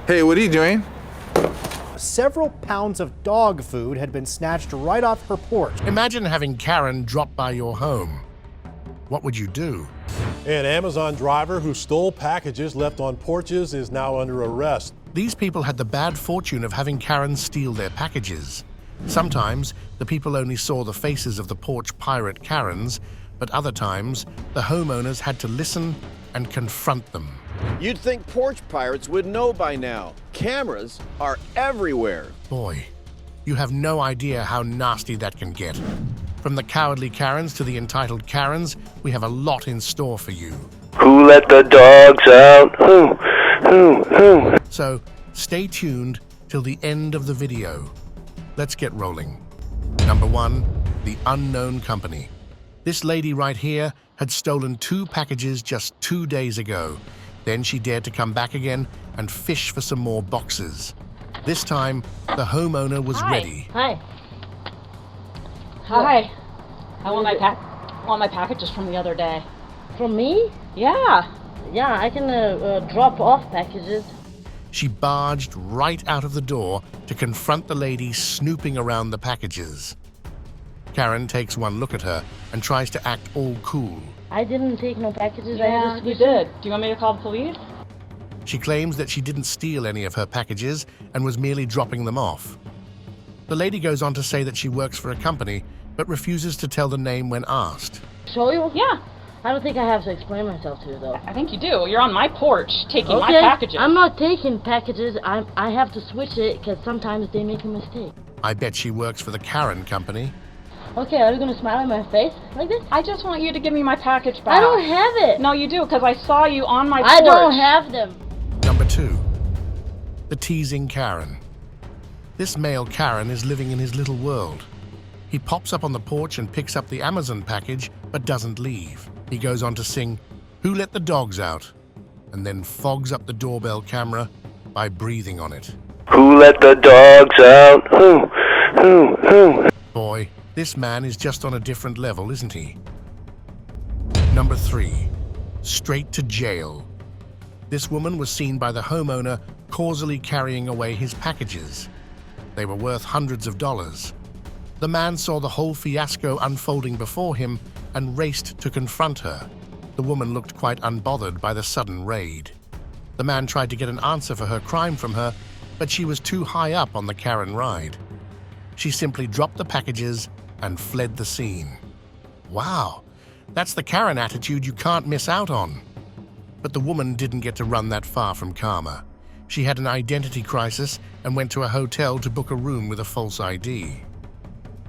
Hey, what are you doing? Several pounds of dog food had been snatched right off her porch. Imagine having Karen drop by your home. What would you do? An Amazon driver who stole packages left on porches is now under arrest. These people had the bad fortune of having Karen steal their packages. Sometimes, the people only saw the faces of the porch pirate Karens, but other times, the homeowners had to listen and confront them. You'd think porch pirates would know by now. Cameras are everywhere. Boy, you have no idea how nasty that can get. From the cowardly Karens to the entitled Karens, we have a lot in store for you. Who let the dogs out? Who? So, stay tuned till the end of the video. Let's get rolling. Number 1, the unknown company. This lady right here had stolen 2 packages just 2 days ago. Then she dared to come back again and fish for some more boxes. This time, the homeowner was ready. Hi. I want my packages from the other day. From me? Yeah. Yeah, I can drop off packages. She barged right out of the door to confront the lady snooping around the packages. Karen takes one look at her and tries to act all cool. I didn't take no packages. Yeah, you did. Do you want me to call the police? She claims that she didn't steal any of her packages and was merely dropping them off. The lady goes on to say that she works for a company, but refuses to tell the name when asked. Show you? Yeah. I don't think I have to explain myself to you, though. I think you do. You're on my porch taking my Okay, packages. I'm not taking packages. I have to switch it because sometimes they make a mistake. I bet she works for the Karen company. Okay, are you going to smile in my face like this? I just want you to give me my package back. I don't have it. No, you do, because I saw you on my porch. I don't have them. Number 2, the teasing Karen. This male Karen is living in his little world. He pops up on the porch and picks up the Amazon package, but doesn't leave. He goes on to sing, "Who let the dogs out?" and then fogs up the doorbell camera by breathing on it. Who let the dogs out? Who? Boy, this man is just on a different level, isn't he? Number 3, straight to jail. This woman was seen by the homeowner causally carrying away his packages. They were worth hundreds of dollars. The man saw the whole fiasco unfolding before him and raced to confront her. The woman looked quite unbothered by the sudden raid. The man tried to get an answer for her crime from her, but she was too high up on the Karen ride. She simply dropped the packages and fled the scene. Wow, that's the Karen attitude you can't miss out on. But the woman didn't get to run that far from karma. She had an identity crisis and went to a hotel to book a room with a false ID.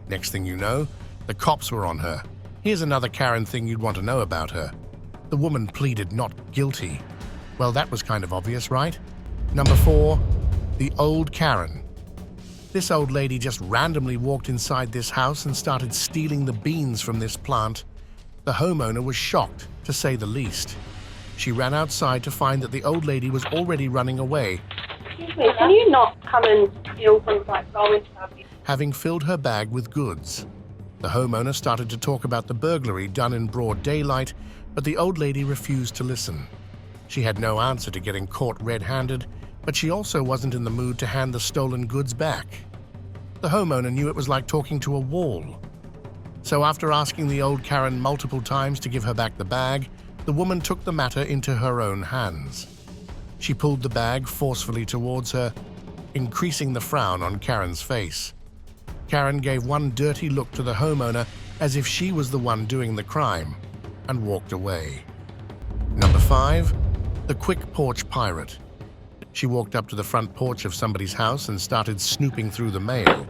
Next thing you know, the cops were on her. Here's another Karen thing you'd want to know about her. The woman pleaded not guilty. Well, that was kind of obvious, right? Number 4, the old Karen. This old lady just randomly walked inside this house and started stealing the beans from this plant. The homeowner was shocked, to say the least. She ran outside to find that the old lady was already running away. Excuse me, can you not come and steal things like going to having filled her bag with goods. The homeowner started to talk about the burglary done in broad daylight, but the old lady refused to listen. She had no answer to getting caught red-handed, but she also wasn't in the mood to hand the stolen goods back. The homeowner knew it was like talking to a wall. So after asking the old Karen multiple times to give her back the bag, the woman took the matter into her own hands. She pulled the bag forcefully towards her, increasing the frown on Karen's face. Karen gave one dirty look to the homeowner as if she was the one doing the crime, and walked away. Number 5, the quick porch pirate. She walked up to the front porch of somebody's house and started snooping through the mail.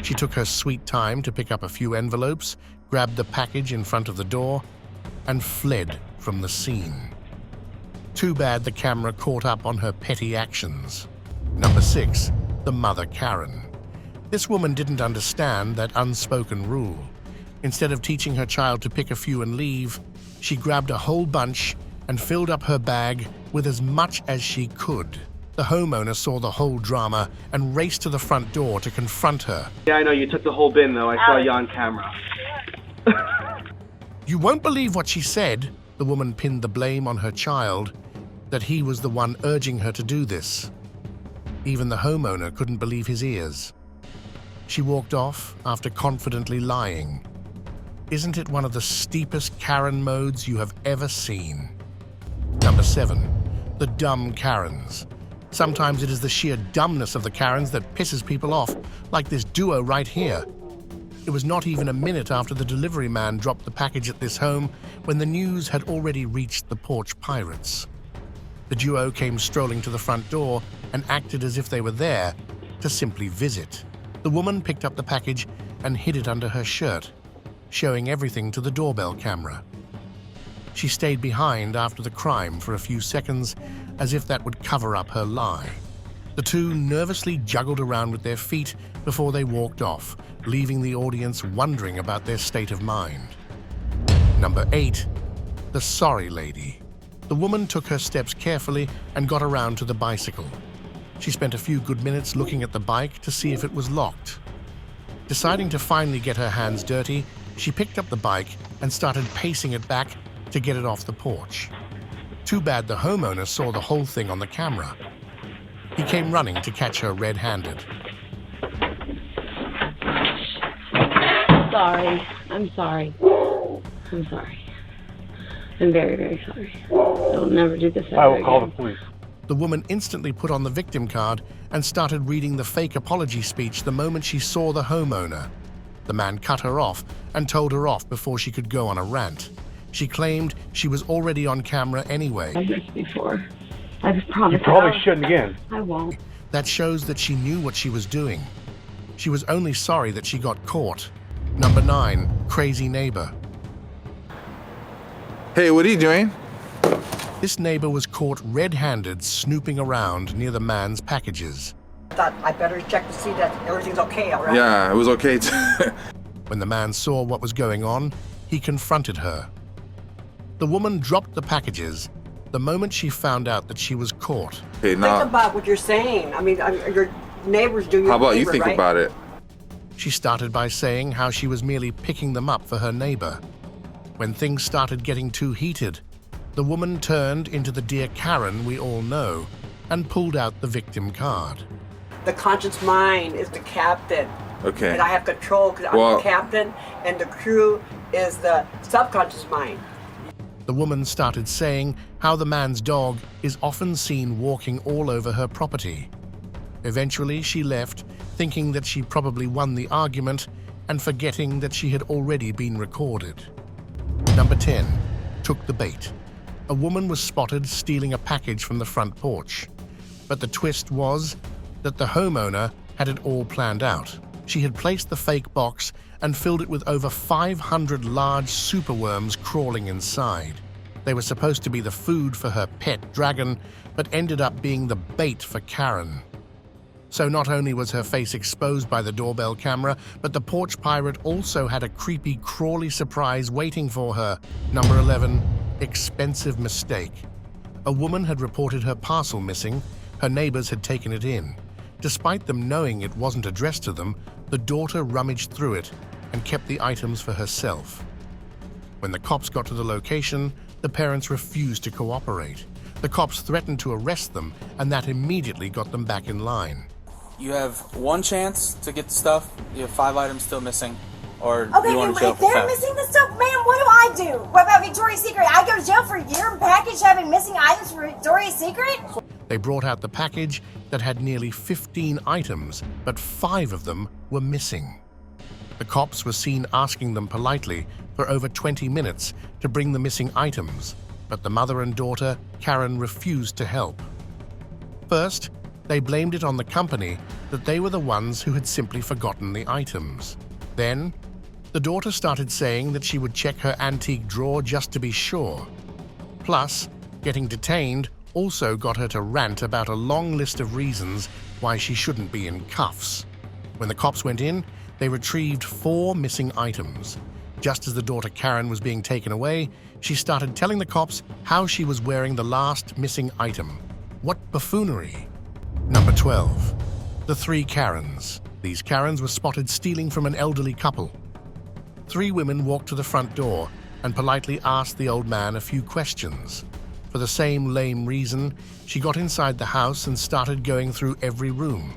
She took her sweet time to pick up a few envelopes, grabbed the package in front of the door, and fled from the scene. Too bad the camera caught up on her petty actions. Number 6, the mother Karen. This woman didn't understand that unspoken rule. Instead of teaching her child to pick a few and leave, she grabbed a whole bunch and filled up her bag with as much as she could. The homeowner saw the whole drama and raced to the front door to confront her. Yeah, I know, you took the whole bin though. I saw you on camera. You won't believe what she said. The woman pinned the blame on her child, that he was the one urging her to do this. Even the homeowner couldn't believe his ears. She walked off after confidently lying. Isn't it one of the steepest Karen modes you have ever seen? Number 7. The dumb Karens. Sometimes it is the sheer dumbness of the Karens that pisses people off, like this duo right here. It was not even a minute after the delivery man dropped the package at this home when the news had already reached the Porch pirates. The duo came strolling to the front door and acted as if they were there to simply visit. The woman picked up the package and hid it under her shirt, showing everything to the doorbell camera. She stayed behind after the crime for a few seconds, as if that would cover up her lie. The two nervously juggled around with their feet before they walked off, leaving the audience wondering about their state of mind. Number 8. The sorry lady. The woman took her steps carefully and got around to the bicycle. She spent a few good minutes looking at the bike to see if it was locked. Deciding to finally get her hands dirty, she picked up the bike and started pacing it back to get it off the porch. Too bad the homeowner saw the whole thing on the camera. He came running to catch her red-handed. Sorry. I'm sorry. I'm sorry. I'm very, very sorry. I'll never do this ever I will call the again. police. The woman instantly put on the victim card and started reading the fake apology speech the moment she saw the homeowner. The man cut her off and told her off before she could go on a rant. She claimed she was already on camera anyway. I've done this before. I promise. You probably shouldn't again. I won't. That shows that she knew what she was doing. She was only sorry that she got caught. Number 9. Crazy neighbor. Hey, what are you doing? This neighbor was caught red-handed snooping around near the man's packages. I thought I better check to see that everything's okay, all right? Yeah, it was okay. When the man saw what was going on, he confronted her. The woman dropped the packages the moment she found out that she was caught. Okay, Think now, about what you're saying. I mean, your neighbors do your how about you favor, think right? about it? She started by saying how she was merely picking them up for her neighbor. When things started getting too heated, the woman turned into the dear Karen we all know and pulled out the victim card. The conscious mind is the captain. Okay. And I have control because I'm the captain, and the crew is the subconscious mind. The woman started saying how the man's dog is often seen walking all over her property. Eventually, she left, thinking that she probably won the argument and forgetting that she had already been recorded. Number 10. Took the bait. A woman was spotted stealing a package from the front porch. But the twist was that the homeowner had it all planned out. She had placed the fake box and filled it with over 500 large superworms crawling inside. They were supposed to be the food for her pet dragon, but ended up being the bait for Karen. So not only was her face exposed by the doorbell camera, but the porch pirate also had a creepy, crawly surprise waiting for her. Number 11. Expensive mistake. A woman had reported her parcel missing. Her neighbors had taken it in. Despite them knowing it wasn't addressed to them, the daughter rummaged through it and kept the items for herself. When the cops got to the location, the parents refused to cooperate. The cops threatened to arrest them, and that immediately got them back in line. You have one chance to get the stuff. You have 5 items still missing, or Okay, you want to wait, jail for they're theft. missing the stuff, man. What do I do? What about Victoria's Secret? I go to jail for a year and package having missing items for Victoria's Secret? They brought out the package that had nearly 15 items, but 5 of them were missing. The cops were seen asking them politely for over 20 minutes to bring the missing items, but the mother and daughter, Karen, refused to help. First, they blamed it on the company that they were the ones who had simply forgotten the items. Then, the daughter started saying that she would check her antique drawer just to be sure. Plus, getting detained also got her to rant about a long list of reasons why she shouldn't be in cuffs. When the cops went in, they retrieved 4 missing items. Just as the daughter Karen was being taken away, she started telling the cops how she was wearing the last missing item. What buffoonery! Number 12. The 3 Karens. These Karens were spotted stealing from an elderly couple. 3 women walked to the front door and politely asked the old man a few questions. For For the same lame reason, she got inside the house and started going through every room.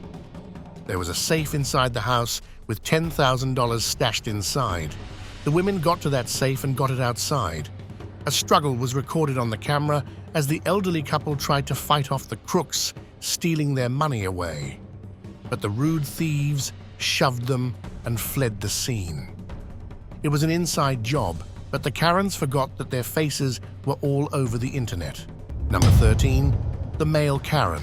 There was a safe inside the house with $10,000 stashed inside. The women got to that safe and got it outside. A struggle was recorded on the camera as the elderly couple tried to fight off the crooks, stealing their money away. But the rude thieves shoved them and fled the scene. It was an inside job, but the Karens forgot that their faces were all over the internet. Number 13, the male Karen.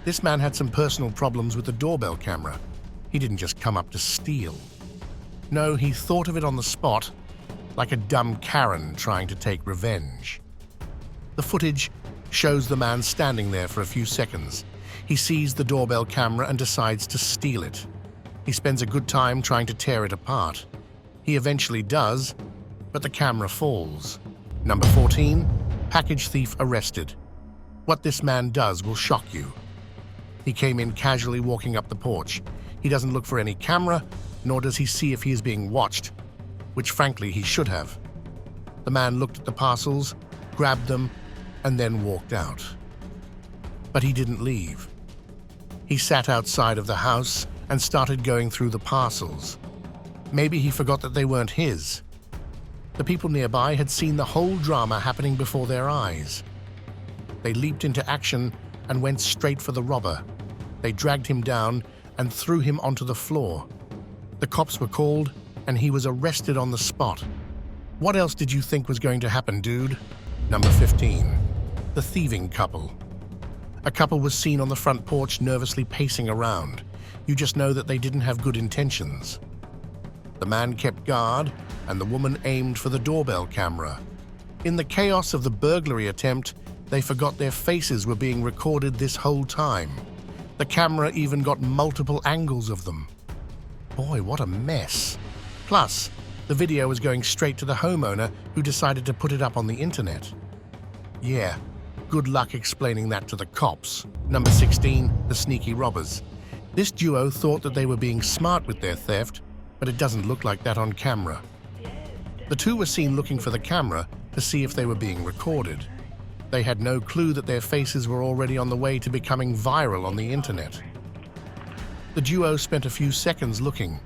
This man had some personal problems with the doorbell camera. He didn't just come up to steal. No, he thought of it on the spot, like a dumb Karen trying to take revenge. The footage shows the man standing there for a few seconds. He sees the doorbell camera and decides to steal it. He spends a good time trying to tear it apart. He eventually does, but the camera falls. Number 14, package thief arrested. What this man does will shock you. He came in casually walking up the porch. He doesn't look for any camera, nor does he see if he is being watched, which frankly he should have. The man looked at the parcels, grabbed them, and then walked out. But he didn't leave. He sat outside of the house and started going through the parcels. Maybe he forgot that they weren't his. The people nearby had seen the whole drama happening before their eyes. They leaped into action and went straight for the robber. They dragged him down and threw him onto the floor. The cops were called and he was arrested on the spot. What else did you think was going to happen, dude? Number 15, the thieving couple. A couple was seen on the front porch nervously pacing around. You just know that they didn't have good intentions. The man kept guard and the woman aimed for the doorbell camera. In the chaos of the burglary attempt, they forgot their faces were being recorded this whole time. The camera even got multiple angles of them. Boy, what a mess. Plus, the video was going straight to the homeowner who decided to put it up on the internet. Yeah, good luck explaining that to the cops. Number 16, the sneaky robbers. This duo thought that they were being smart with their theft, but it doesn't look like that on camera. The two were seen looking for the camera to see if they were being recorded. They had no clue that their faces were already on the way to becoming viral on the internet. The duo spent a few seconds looking.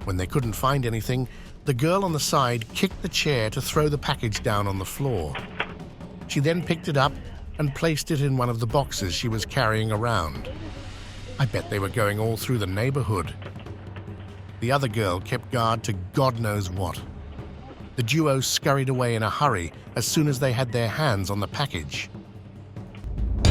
When they couldn't find anything, the girl on the side kicked the chair to throw the package down on the floor. She then picked it up and placed it in one of the boxes she was carrying around. I bet they were going all through the neighborhood. The other girl kept guard to God knows what. The duo scurried away in a hurry as soon as they had their hands on the package.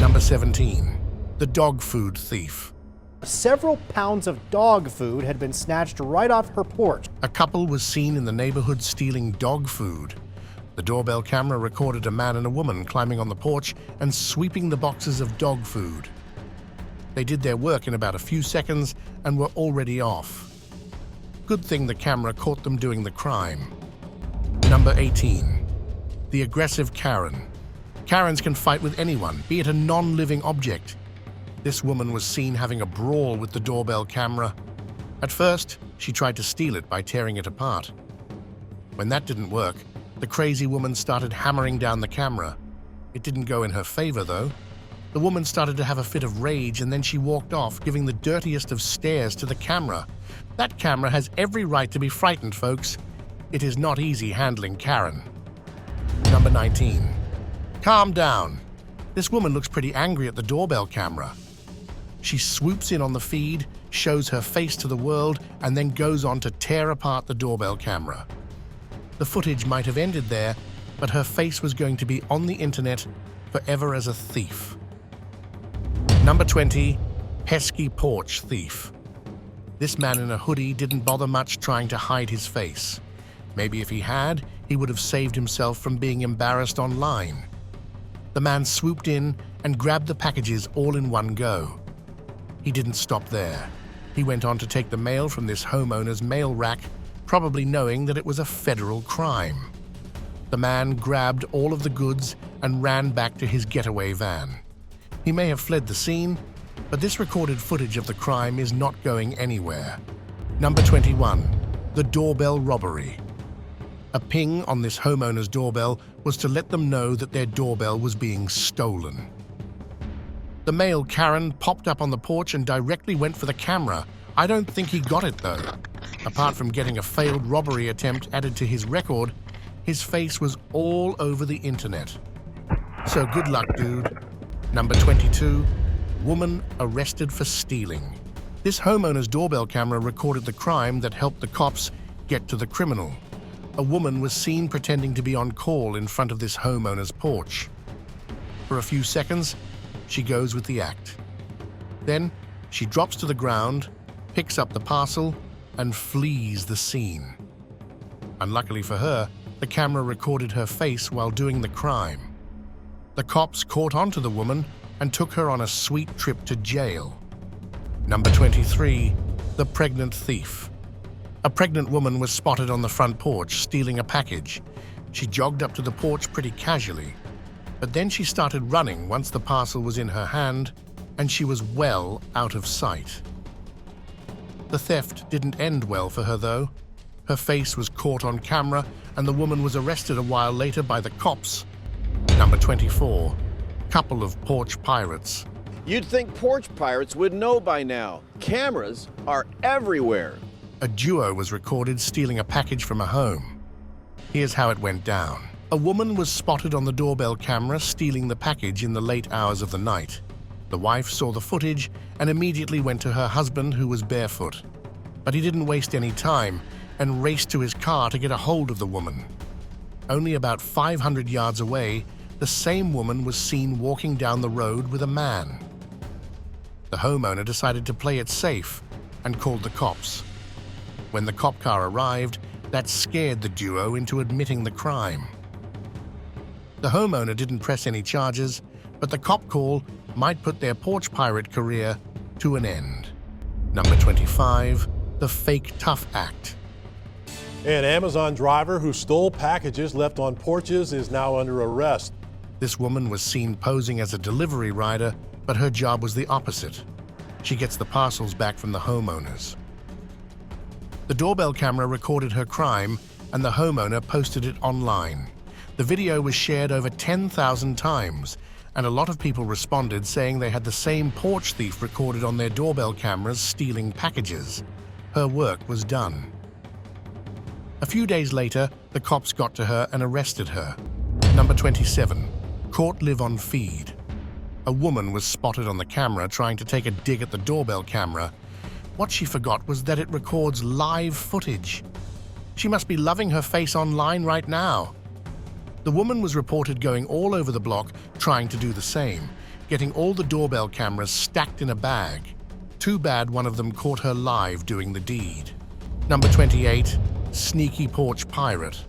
Number 17, the dog food thief. Several pounds of dog food had been snatched right off her porch. A couple was seen in the neighborhood stealing dog food. The doorbell camera recorded a man and a woman climbing on the porch and sweeping the boxes of dog food. They did their work in about a few seconds and were already off. Good thing the camera caught them doing the crime. Number 18, the aggressive Karen. Karens can fight with anyone, be it a non-living object. This woman was seen having a brawl with the doorbell camera. At first, she tried to steal it by tearing it apart. When that didn't work, the crazy woman started hammering down the camera. It didn't go in her favor, though. The woman started to have a fit of rage and then she walked off, giving the dirtiest of stares to the camera. That camera has every right to be frightened, folks. It is not easy handling Karen. Number 19. Calm down. This woman looks pretty angry at the doorbell camera. She swoops in on the feed, shows her face to the world, and then goes on to tear apart the doorbell camera. The footage might have ended there, but her face was going to be on the internet forever as a thief. Number 20, pesky porch thief. This man in a hoodie didn't bother much trying to hide his face. Maybe if he had, he would have saved himself from being embarrassed online. The man swooped in and grabbed the packages all in one go. He didn't stop there. He went on to take the mail from this homeowner's mail rack, probably knowing that it was a federal crime. The man grabbed all of the goods and ran back to his getaway van. He may have fled the scene, but this recorded footage of the crime is not going anywhere. Number 21, the doorbell robbery. A ping on this homeowner's doorbell was to let them know that their doorbell was being stolen. The male Karen popped up on the porch and directly went for the camera. I don't think he got it though. Apart from getting a failed robbery attempt added to his record, his face was all over the internet. So good luck, dude. Number 22, woman arrested for stealing. This homeowner's doorbell camera recorded the crime that helped the cops get to the criminal. A woman was seen pretending to be on call in front of this homeowner's porch. For a few seconds, she goes with the act. Then, she drops to the ground, picks up the parcel, and flees the scene. Unluckily for her, the camera recorded her face while doing the crime. The cops caught onto the woman and took her on a sweet trip to jail. Number 23, the pregnant thief. A pregnant woman was spotted on the front porch stealing a package. She jogged up to the porch pretty casually, but then she started running once the parcel was in her hand and she was well out of sight. The theft didn't end well for her though. Her face was caught on camera and the woman was arrested a while later by the cops. Number 24, couple of porch pirates. You'd think porch pirates would know by now. Cameras are everywhere. A duo was recorded stealing a package from a home. Here's how it went down. A woman was spotted on the doorbell camera stealing the package in the late hours of the night. The wife saw the footage and immediately went to her husband, who was barefoot. But he didn't waste any time and raced to his car to get a hold of the woman. Only about 500 yards away, the same woman was seen walking down the road with a man. The homeowner decided to play it safe and called the cops. When the cop car arrived, that scared the duo into admitting the crime. The homeowner didn't press any charges, but the cop call might put their porch pirate career to an end. Number 25, the fake tough act. An Amazon driver who stole packages left on porches is now under arrest. This woman was seen posing as a delivery rider, but her job was the opposite. She gets the parcels back from the homeowners. The doorbell camera recorded her crime, and the homeowner posted it online. The video was shared over 10,000 times, and a lot of people responded saying they had the same porch thief recorded on their doorbell cameras stealing packages. Her work was done. A few days later, the cops got to her and arrested her. Number 27, caught live on feed. A woman was spotted on the camera trying to take a dig at the doorbell camera. What she forgot was that it records live footage. She must be loving her face online right now. The woman was reported going all over the block trying to do the same, getting all the doorbell cameras stacked in a bag. Too bad one of them caught her live doing the deed. Number 28, sneaky porch pirate.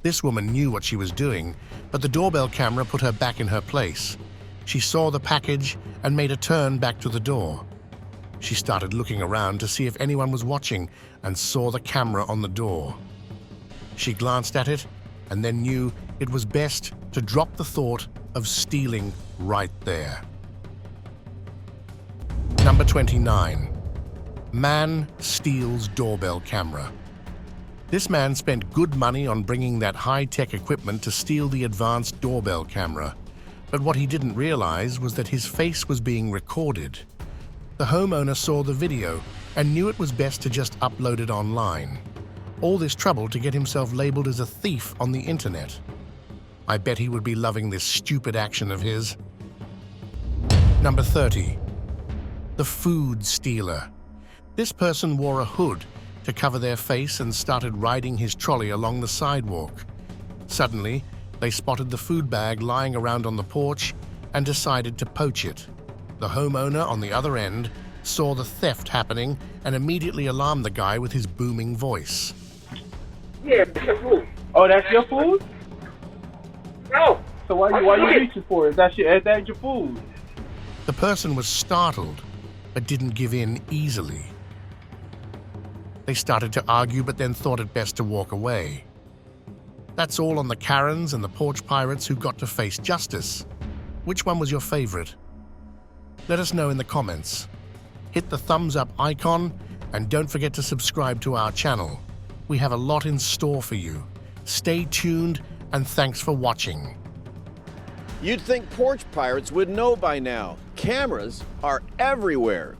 This woman knew what she was doing, but the doorbell camera put her back in her place. She saw the package and made a turn back to the door. She started looking around to see if anyone was watching and saw the camera on the door. She glanced at it and then knew it was best to drop the thought of stealing right there. Number 29. Man steals doorbell camera. This man spent good money on bringing that high-tech equipment to steal the advanced doorbell camera. But what he didn't realize was that his face was being recorded. The homeowner saw the video and knew it was best to just upload it online. All this trouble to get himself labeled as a thief on the internet. I bet he would be loving this stupid action of his. Number 30. The food stealer. This person wore a hood to cover their face and started riding his trolley along the sidewalk. Suddenly, they spotted the food bag lying around on the porch and decided to poach it. The homeowner on the other end saw the theft happening and immediately alarmed the guy with his booming voice. Yeah, it's your food. Oh, that's your food? No. So why you reaching for it? That's your food. The person was startled, but didn't give in easily. They started to argue, but then thought it best to walk away. That's all on the Karens and the porch pirates who got to face justice. Which one was your favorite? Let us know in the comments. Hit the thumbs up icon and don't forget to subscribe to our channel. We have a lot in store for you. Stay tuned, and thanks for watching. You'd think porch pirates would know by now. Cameras are everywhere.